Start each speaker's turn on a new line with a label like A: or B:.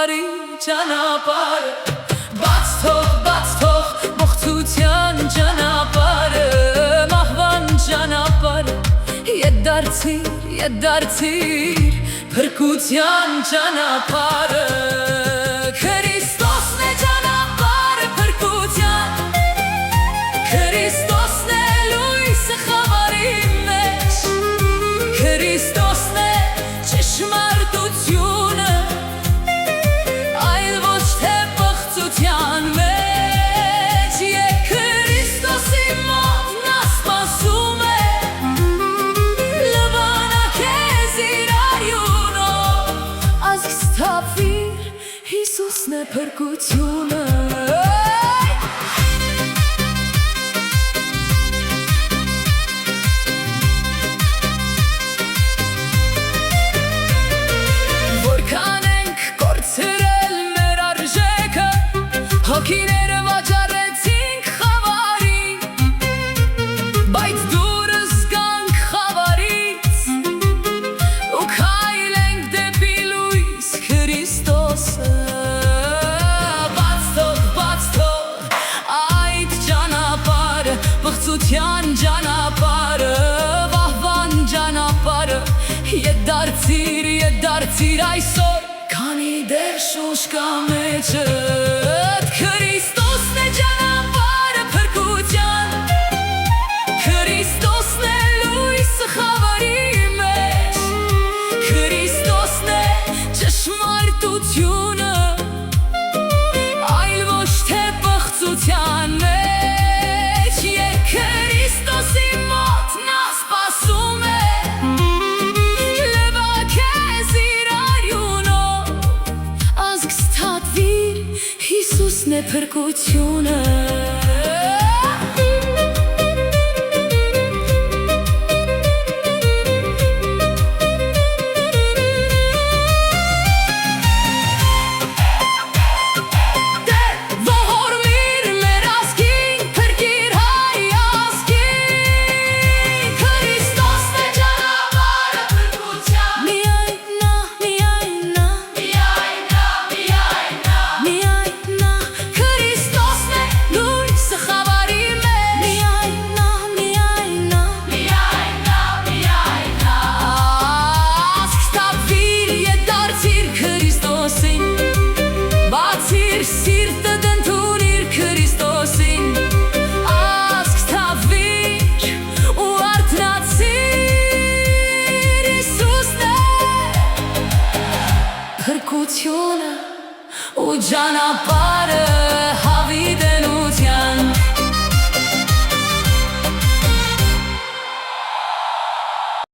A: խավարի ճանապարհը բաց թող մոխցության ճանապարհը մահվան ճանապարհը ետ դարձիր փրկության ճանապարհը Քրիստոսն է ճանապարհը փրկության Քրիստոսն է լույսը խավարի մեջ Քրիստոսն է ճշմարտությունը այլ ոչ թե պղծության մեջ Եկ Քրիստոսի մոտ նա սպասում է լվանա քեզ իր արյունով ազգ սթափվիր Հիսուսն է փրկությունը Հոգիները վաճառեցինք խավարի Բայց դուրը զգանք խավարից Ու քայլենք դեպի լույս Քրիստոսը Բաց թող այդ ճանապարհը Պղծության ճանապարհը Վահվան ճանապարհը Ետ դարձիր այսօր Քանի դեռ շունչ կա մեջդ Քրիստոսն է ճանապարհը փրկության Քրիստոսն է լույսը խավարի մեջ Քրիստոսն է ճշմարտությունը այլ ոչ թե պղծության մեջ Եկ Քրիստոսի մոտ նա սպասում է լվա քեզ իր արյունով ազգ սթափվիր Հիսուսն է փրկությունը Ողորմիր մեր ազգին, փրկիր հայ ազգին Քրիստոսն է ճանապարհը փրկության Միայն նա Քրիստոսն է լույսը խավարի մեջ Միայն նա Ազգ սթափվիր ետ դարձիր Քրիստոսին Բացիր սիրտդ ընդունիր Քրիստոսին Ազգ սթափվիր ու արթնացիր Հիսուսն է փրկությունը ու ճանապարհը